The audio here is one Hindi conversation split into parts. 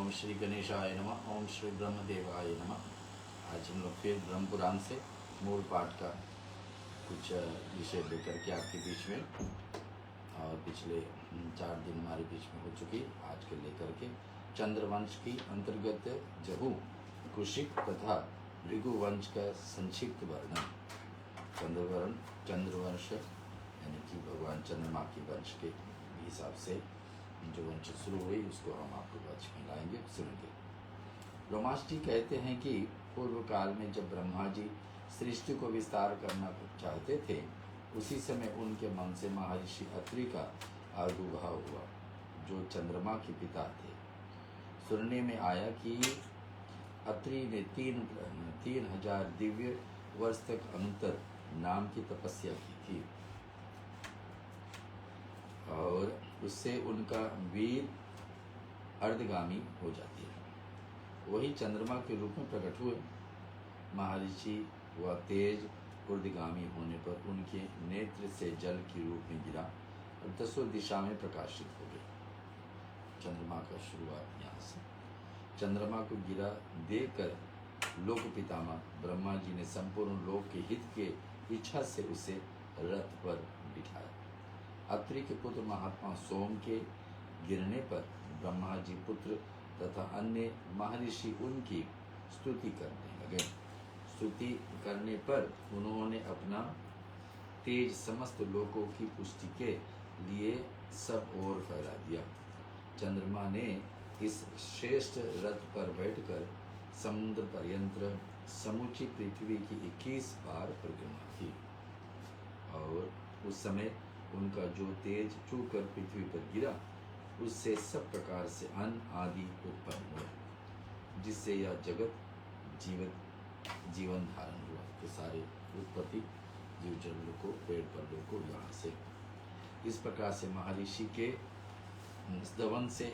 ओम श्री गणेशाय नमः। ओम श्री ब्रह्मदेवाय नमः। आज हम लोग फिर ब्रह्म पुराण से मूल पाठ का कुछ विषय लेकर के आपके बीच में, और पिछले 4 दिन हमारे बीच में हो चुकी, आज के लेकर के चंद्रवंश की अंतर्गत जहू, कुशिक तथा भृगुवंश का संक्षिप्त वर्णन। चंद्रवंश यानी कि भगवान चंद्रमा के वंश के हिसाब से जो वंश शुरू हुई उसको हम आपको वंश में लाएंगे, सुनेंगे। रोमाष्टी कहते हैं कि पूर्व काल में जब ब्रह्मा जी सृष्टि को विस्तार करना चाहते थे, उसी समय उनके मन से महर्षि अत्रि का आविर्भाव हुआ, जो चंद्रमा के पिता थे। सुनने में आया कि अत्रि ने 3000 दिव्य वर्ष तक अनंतर नाम की तपस्या की थी, और उससे उनका वीर अर्धगामी हो जाती है। वही चंद्रमा के रूप में प्रकट हुए। महर्षि व तेज ऊर्ध्वगामी होने पर उनके नेत्र से जल के रूप में गिरा और 10 दिशा में प्रकाशित हो गए। चंद्रमा का शुरुआत यहाँ से। चंद्रमा को गिरा देखकर लोक पितामह ब्रह्मा जी ने संपूर्ण लोक के हित के इच्छा से उसे रथ पर बिठाया। अत्रि के पुत्र महात्मा सोम के गिरने पर ब्रह्मा जी पुत्र तथा अन्य महर्षि उनकी स्तुति करने लगे। स्तुति करने पर उन्होंने अपना तेज समस्त लोकों की पुष्टि के लिए सब ओर फैला दिया। चंद्रमा ने इस श्रेष्ठ रथ पर बैठकर समुद्र पर्यंत समूची पृथ्वी की 21 बार परिक्रमा की, और उस समय उनका जो तेज छूकर पृथ्वी पर गिरा, उससे सब प्रकार से अन्न आदि उत्पन्न हुए, जिससे यह जगत जीवन धारण हुआ। तो सारे उत्पत्ति जीव जंतु को, पेड़ पौधों को यहाँ से इस प्रकार से महर्षि के दवन से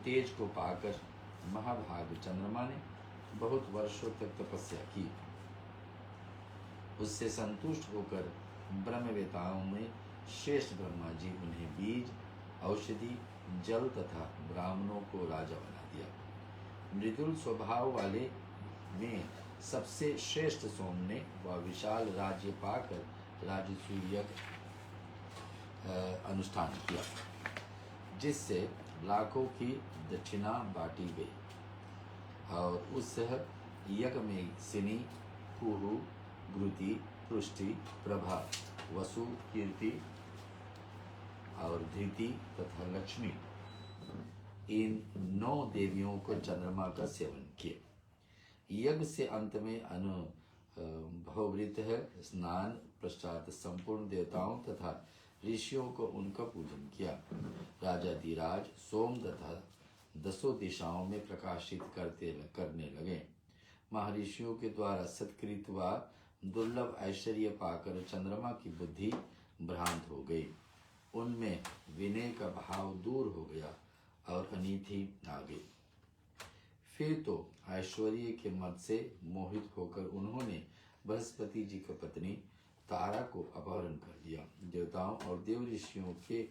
तेज को पाकर महाभाग चंद्रमा ने बहुत वर्षों तक तपस्या की। उससे संतुष्ट होकर ब्रह्मवेताओं में श्रेष्ठ ब्रह्मा जी उन्हें बीज, औषधि, जल तथा ब्राह्मणों को राजा बना दिया। मृदुल स्वभाव वाले में सबसे श्रेष्ठ सोम ने वह विशाल राज्य पाकर राजसूय यज्ञ अनुष्ठान किया, जिससे लाखों की दक्षिणा बांटी गई, और उस यज्ञ में सिनी, कुहु, घृति, पुष्टि, प्रभा, वसु, कीर्ति और धृति तथा लक्ष्मी, इन 9 देवियों को चंद्रमा का सेवन किया। यज्ञ से अंत में अनुभवृत है स्नान पश्चात संपूर्ण देवताओं तथा ऋषियों को उनका पूजन किया। राजाधिराज सोम तथा 10 दिशाओं में प्रकाशित करने लगे। महर्षियों के द्वारा सत्कृत व दुर्लभ ऐश्वर्य पाकर चंद्रमा की बुद्धि भ्रांत हो गई। उनमें विनय का भाव दूर हो गया और अनीति आ गई। फिर तो ऐश्वर्य के मद से मोहित होकर उन्होंने बृहस्पति जी की पत्नी तारा को अपहरण कर लिया। देवताओं और देव ऋषियों के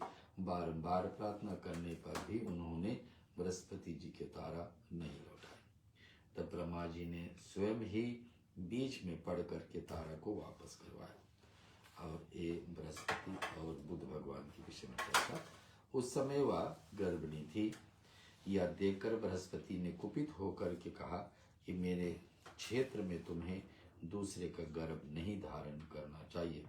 बारंबार प्रार्थना करने पर भी उन्होंने बृहस्पति जी के तारा नहीं लौटाई। तब ब्रह्मा जी ने स्वयं ही बीच में पड़ करके तारा को वापस करवाया। और ये बृहस्पति और बुध भगवान के विषय में चर्चा। उस समय वह गर्भिणी थी। यह देखकर बृहस्पति ने कुपित होकर के कहा कि मेरे क्षेत्र में तुम्हें दूसरे का गर्भ नहीं धारण करना चाहिए।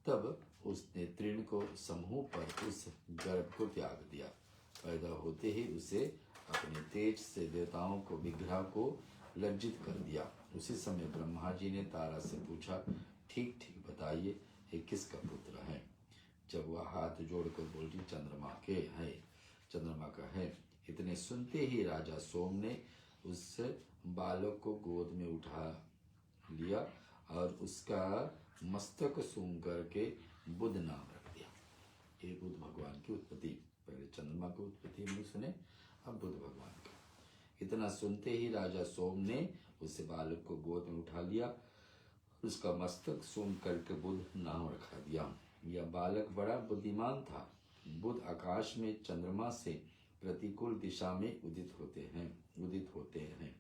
तब उसने तृण को समूह पर उस गर्भ को त्याग दिया। पैदा होते ही उसे अपने तेज से देवताओं को विग्रह को लज्जित कर दिया। उसी समय ब्रह्मा जी ने तारा से पूछा, ठीक ठीक बताइए ये किसका पुत्र है? जब वह हाथ जोड़कर बोली चंद्रमा का है। इतने सुनते ही राजा सोम ने उस बालक को गोद में उठा लिया और उसका मस्तक सूंघ करके बुध नाम रख दिया। ये बुध भगवान की उत्पत्ति। पहले चंद्रमा की उत्पत्ति हमने सुने, अब बुध भगवान का। इतना सुनते ही राजा सोम ने उस बालक को गोद में उठा लिया, उसका मस्तक सूंघ करके बुध नाम रखा दिया। यह बालक बड़ा बुद्धिमान था। बुध आकाश में चंद्रमा से प्रतिकूल दिशा में उदित होते हैं।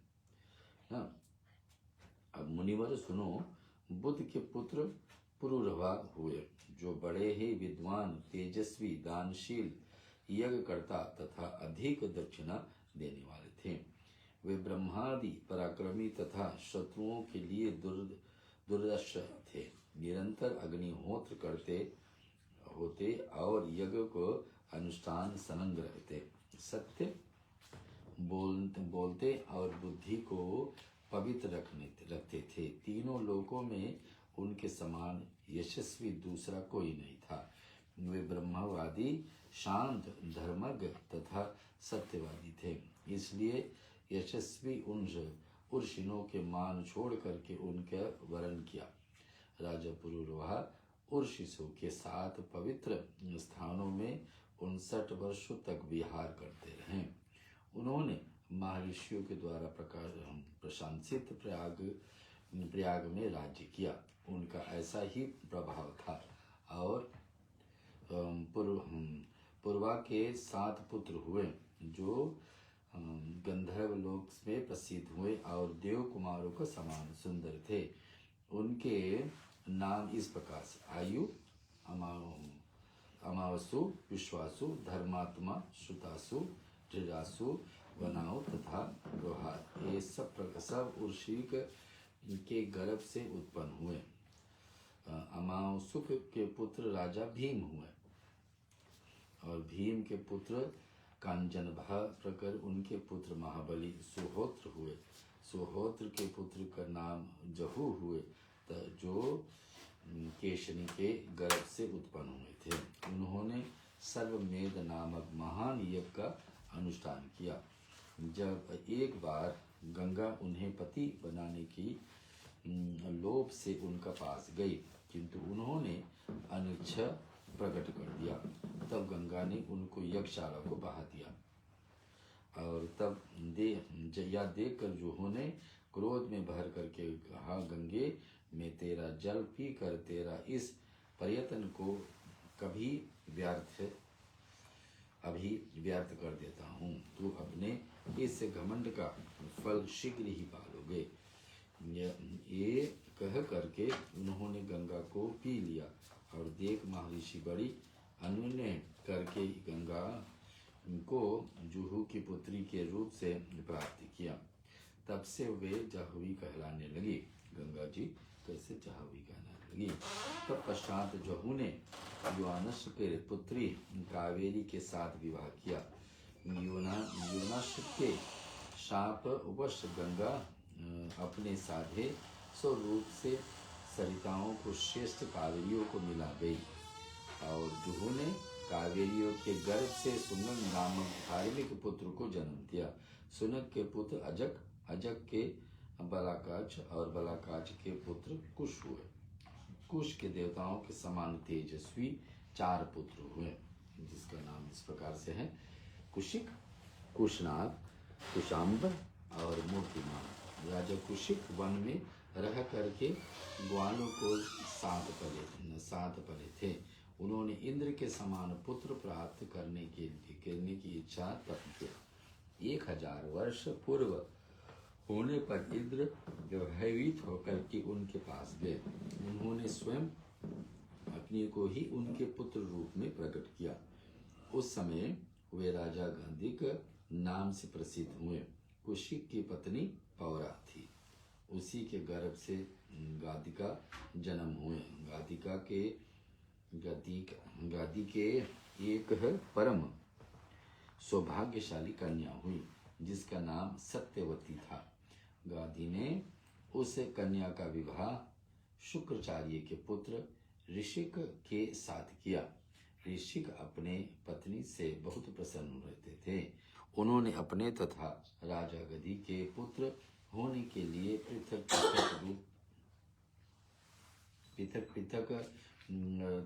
हाँ, अब मुनिवर सुनो, बुद्ध के पुत्र पुरुरवा हुए, जो बड़े ही विद्वान, तेजस्वी, दानशील, यज्ञकर्ता तथा अधिक दक्षिणा देने वाले थे। वे ब्रह्मादि पराक्रमी तथा शत्रुओं के लिए दुर्दर्श थे। निरंतर अग्निहोत्र करते होते और यज्ञ को अनुष्ठान संलग्न रहते। सत्य बोलते और बुद्धि को पवित्र रखते थे। तीनों लोकों में उनके समान यशस्वी दूसरा कोई नहीं था। वे ब्रह्मवादी, शांत, धर्मज्ञ तथा सत्यवादी थे। इसलिए यशस्वी उर्शिनों के मान छोड़ करके उनका वरण किया। राजा पुरुरवा उर्शिसों के साथ पवित्र स्थानों में 59 वर्षों तक विहार करते रहे। उन्होंने महर्षियों के द्वारा प्रशंसित प्रयाग में राज्य किया। उनका ऐसा ही प्रभाव था। और पूर्वा के 7 पुत्र हुए, जो गंधर्व लोक में प्रसिद्ध हुए और देव कुमारों के समान सुंदर थे। उनके नाम इस प्रकार से: आयु, अमावसु, विश्वासु, धर्मात्मा, श्रुतासु, त्रिरासु, वनाओ तथा रोहार। ये सब उर्शी के गर्भ से उत्पन्न हुए। अमावसुक के पुत्र राजा भीम हुए और भीम के पुत्र कांजनभा प्रकर उनके पुत्र महाबली सुहोत्र हुए। सुहोत्र के पुत्र का नाम जहू हुए, जो केशनी के गर्भ से उत्पन्न हुए थे। उन्होंने सर्वमेध नामक महान यज्ञ का अनुष्ठान किया। जब एक बार गंगा उन्हें पति बनाने की लोभ से उनका पास गई, किंतु उन्होंने अनिच्छा प्रकट कर दिया। तब गंगा ने उनको यज्ञशाला को बहा दिया। और तब देख कर जूहू ने क्रोध में भर करके कहा, गंगे, मैं तेरा जल पी कर तेरा इस प्रयत्न को अभी व्यर्थ कर देता हूँ। तू अपने इस घमंड का फल शीघ्र ही पालोगे। ये कह करके उन्होंने गंगा को पी लिया। और देख महर्षि बड़ी अनुनय करके गंगा को जूहू की पुत्री के रूप से प्राप्त किया। तब से वे जाह्नवी कहलाने लगी। गंगा जी कैसे जाह्नवी कहलाने लगी। तब पश्चात जहू ने योनाश के पुत्री कावेरी के साथ विवाह किया। योनाश के शाप वश गंगा अपने साधे स्वरूप से सरिताओं को श्रेष्ठ कावेरियों को मिला गई। और जूहू ने कावेरियों के गर्भ से सुनक नामक धार्मिक पुत्र को जन्म दिया। सुनक के पुत्र अजक, अजक के बलाकाच और बलाकाच के पुत्र कुश हुए। कुश के देवताओं के समान तेजस्वी 4 पुत्र हुए, जिसका नाम इस प्रकार से है: कुशिक, कुशनाग, कुशाम्ब और मूर्तिमान। राजा कुशिक वन में रह करके ग्वालों को साथ पले थे। उन्होंने इंद्र के समान पुत्र प्राप्त करने की इच्छा तब किया। 1000 वर्ष पूर्व होने पर इंद्र भयभीत होकर के उनके पास गए। उन्होंने स्वयं अपने को ही उनके पुत्र रूप में प्रकट किया। उस समय वे राजा गांधिक नाम से प्रसिद्ध हुए। कुशिक की पत्नी पौरा थी। उसी के गर्भ से गादिका जन्म हुए। गादी के एक परम सौभाग्यशाली कन्या हुई, जिसका नाम सत्यवती था। गादी ने उस कन्या का विवाह शुक्राचार्य के पुत्र ऋषिक के साथ किया। ऋषिक अपने पत्नी से बहुत प्रसन्न रहते थे। उन्होंने अपने तथा राजा गधी के पुत्र होने के लिए पृथक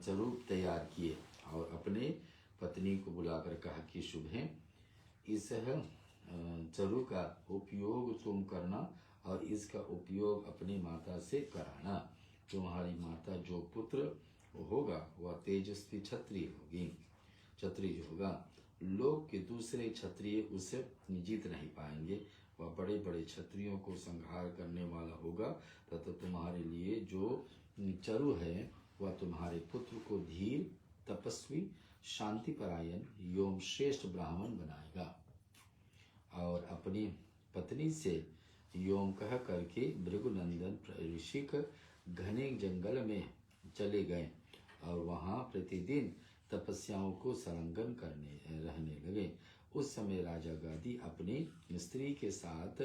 स्वरूप तैयार किए और अपने पत्नी को बुलाकर कहा कि शुभ है, इस चरु का उपयोग तुम करना और इसका उपयोग अपनी माता से कराना। तुम्हारी माता जो पुत्र होगा वह तेजस्वी क्षत्रिय होगा लोक के दूसरे क्षत्रिय उसे जीत नहीं पाएंगे। वह बड़े बड़े क्षत्रियों को संहार करने वाला होगा तथा तुम्हारे लिए जो चरु है वह तुम्हारे पुत्र को धीर, तपस्वी, शांतिपरायण एवं श्रेष्ठ ब्राह्मण बनाएगा। और अपनी पत्नी से योम कह करके भृगुनंदन ऋषिक घने जंगल में चले गए और वहां प्रतिदिन तपस्याओं को संलग्न करने रहने लगे। उस समय राजा गादी अपनी स्त्री के साथ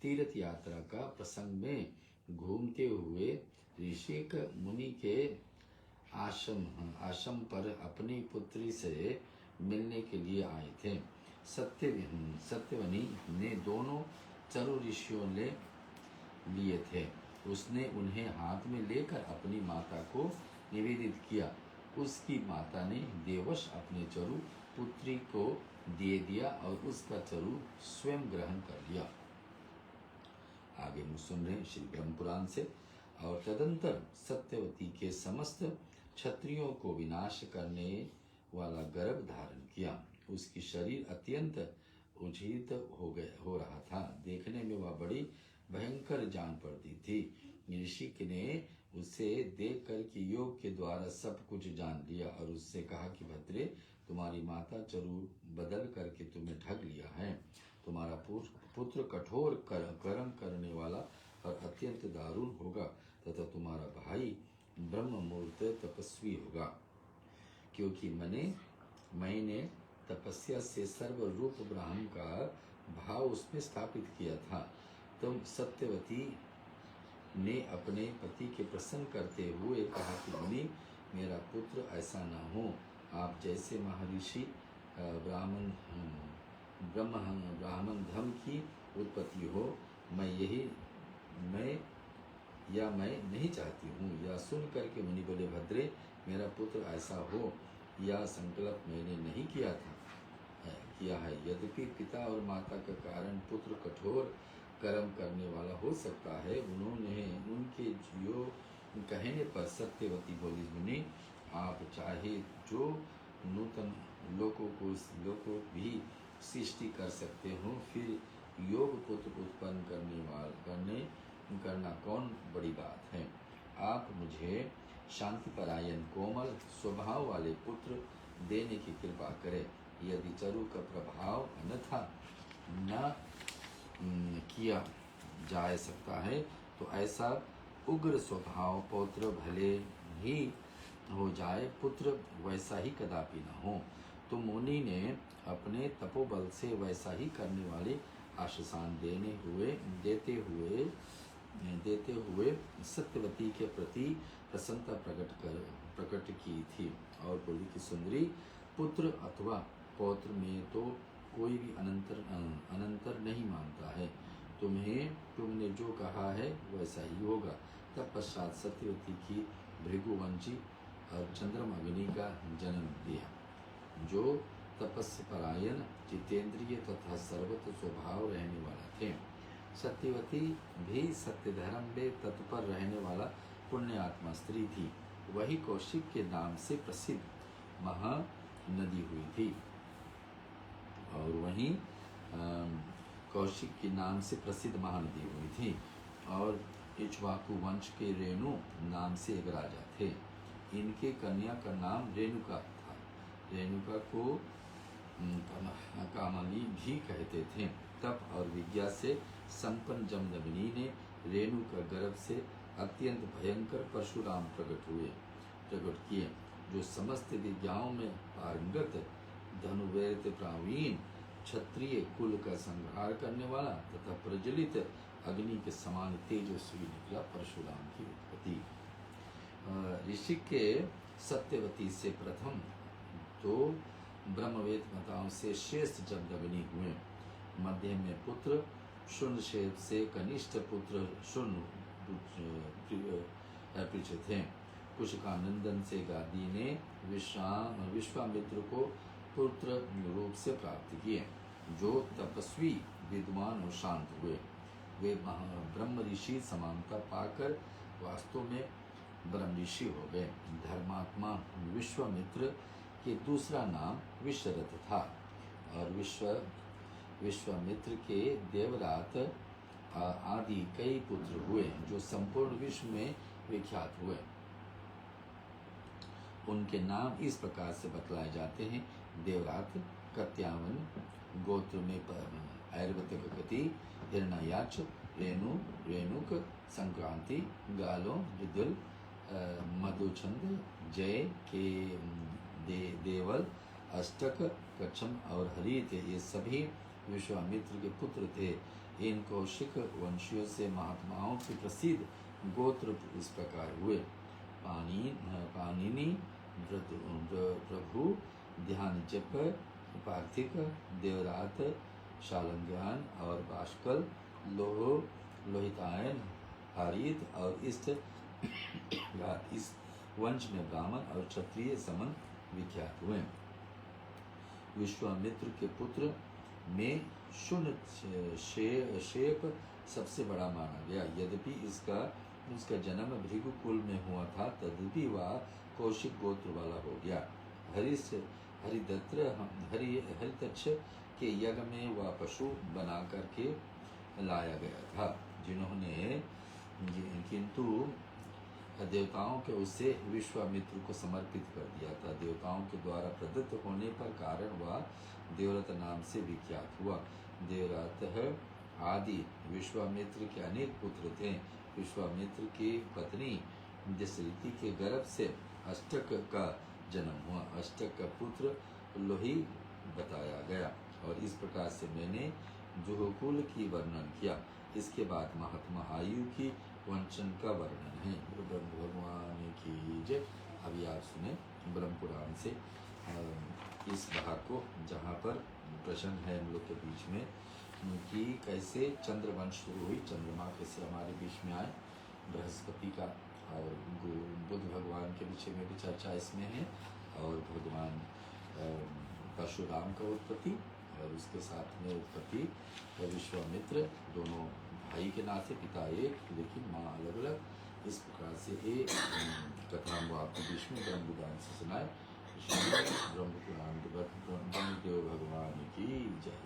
तीर्थ यात्रा का प्रसंग में घूमते हुए ऋषिक मुनि के आश्रम पर अपनी पुत्री से मिलने के लिए आए थे। सत्यवनी ने दोनों चरु ऋषियों ने लिए थे। उसने उन्हें हाथ में लेकर अपनी माता को निवेदित किया। उसकी माता ने देवश अपने चरु पुत्री को दे दिया और उसका चरु स्वयं ग्रहण कर लिया। आगे हम सुन रहे हैं श्री ब्रह्म पुराण से। और तदंतर सत्यवती के समस्त क्षत्रियों को विनाश करने वाला गर्भ धारण किया। उसकी शरीर अत्यंत उज्जीत हो रहा था। देखने में वह बड़ी भयंकर जान पड़ती थी। ऋषि ने उसे देख कर कि योग के द्वारा सब कुछ जान लिया और उससे कहा कि भद्रे, तुम्हारी माता चरु बदल करके तुम्हें ठग लिया है। तुम्हारा पुत्र कठोर कर्म करने वाला और अत्यंत दारुण होगा तथा तुम्हारा भाई ब्रह्म मुहूर्त तपस्वी होगा, क्योंकि मैंने तपस्या से सर्व रूप ब्रह्म का भाव उसमें स्थापित किया था। तुम सत्यवती ने अपने पति के प्रसन्न करते हुए कहा कि मुनि, मेरा पुत्र ऐसा न हो। आप जैसे महर्षि ब्राह्मण धर्म की उत्पत्ति हो, मैं नहीं चाहती हूँ। यह सुन करके मुनि बोले, भद्रे, मेरा पुत्र ऐसा हो यह संकल्प मैंने नहीं किया है। यद्यपि पिता और माता का कारण पुत्र कठोर कर्म करने वाला हो सकता है, उनके जो कहने पर सत्यवती बोली, मुनि, आप चाहे जो नूतन लोकों को भी सृष्टि कर सकते हो, फिर योग पुत्र उत्पन्न करना कौन बड़ी बात है। आप मुझे शांतिपरायण कोमल स्वभाव वाले पुत्र देने की कृपा करें। यदि चरु का प्रभाव अन्यथा न किया जा सकता है तो ऐसा उग्र स्वभाव पौत्र भले ही हो जाए, पुत्र वैसा ही कदापि न हो। तो मुनि ने अपने तपोबल से वैसा ही करने वाले आश्वासन देते हुए सत्यवती के प्रति प्रसन्नता प्रकट की थी और बोली कि सुंदरी, पुत्र अथवा पौत्र में तो कोई भी अनंतर नहीं मानता है। तुमने जो कहा है वैसा ही होगा। तत्पश्चात सत्यवती की भृगुवंशी और चंद्रमग्नि का जन्म दिया, जो तपस्परायण, जितेंद्रिय तथा सर्वत्र स्वभाव रहने वाला थे। सत्यवती भी सत्य धर्म में तत्पर रहने वाला पुण्य आत्मा स्त्री थी। वही कौशिक के नाम से प्रसिद्ध महानदी हुई थी और वहीं कौशिक के नाम से प्रसिद्ध महानदी हुई थी। और इक्ष्वाकु वंश के रेणु नाम से एक राजा थे। इनके कन्या का नाम रेणुका था। रेणुका को कामली भी कहते थे। तप और विद्या से संपन्न जमदग्नि ने रेणु का गर्भ से अत्यंत भयंकर परशुराम प्रकट किए, जो समस्त विद्याओं में पारंगत, धनुर्वेद प्रवीण, क्षत्रिय कुल का संहार करने वाला तथा प्रज्वलित अग्नि के समान तेजस्वी निकला परशुराम की उत्पत्ति। ऋषि के सत्यवती से प्रथम तो ब्रह्मवेद माताओं से श्रेष्ठ जमदग्नि हुए। मध्य में पुत्र शुनशेप से कनिष्ठ पुत्र शुन पृछ थे। कुशकानंदन से गादी ने विश्वामित्र को पुत्र रूप से प्राप्त किए, जो तपस्वी, विद्वान और शांत हुए। वे ब्रह्म ऋषि समानता पाकर वास्तव में ब्रह्म ऋषि हो गए। धर्मात्मा विश्वामित्र के दूसरा नाम विश्वरथ था। और विश्वामित्र के देवरात आदि कई पुत्र हुए जो संपूर्ण विश्व में विख्यात हुए। उनके नाम इस प्रकार से बतलाए जाते हैं: देवरात, कत्यावन, गोत्र में ऐरावत गति, हिरण्याक्ष, रेणुक, संक्रांति, गालो, विदुल, मधुचंद, जय के देवल, अष्टक, कच्छम और हरित ये सभी विश्वामित्र के पुत्र थे। इन कौशिक वंशियों से महात्माओं के प्रसिद्ध गोत्र इस प्रकार हुए: पाणिनि, प्रभु, ध्यान जप, पार्थिक, देवरात, शालंग्यान और बाष्कल, लोहितायन, हारित और इष्ट। इस वंश में ब्राह्मण और क्षत्रिय समन विख्यात हुए। विश्वामित्र के पुत्र में शेप सबसे बड़ा माना गया। यद्यपि उसका जन्म भृगुकुल में हुआ था, तदपि वह कौशिक गोत्र वाला हो गया। हरितक्ष के यज्ञ में वह पशु बना करके लाया गया था, किंतु देवताओं के उसे विश्वामित्र को समर्पित कर दिया था। देवताओं के द्वारा प्रदत्त होने पर कारण वह देवव्रत नाम से विख्यात हुआ। देवव्रत आदि विश्वामित्र के अनेक पुत्र थे। विश्वामित्र की पत्नी दशरथी के गर्भ से अष्टक का जन्म हुआ। अष्टक का पुत्र लोही बताया गया। और इस प्रकार से मैंने जुहुकुल की वर्णन किया। इसके बाद महात्मा आयु की वंचन का वर्णन है। ब्रह्म भगवान की जय। अभी आप सुने ब्रह्म पुराण से इस भाग को, जहाँ पर प्रश्न है हम लोग के बीच में कि कैसे चंद्रवंश शुरू हुई, चंद्रमा कैसे हमारे बीच में आए, बृहस्पति का और बुद्ध भगवान के विषय में भी चर्चा इसमें है, और भगवान परशुराम का उत्पत्ति और उसके साथ में उत्पत्ति विश्वामित्र, दोनों भाई के नाते, पिता एक लेकिन माँ अलग अलग। इस प्रकार से एक कथा हम आपके बीच में ब्रह्म पुराण से सुनाए। ब्रह्म पुराण ब्रह्मदेव भगवान की जय।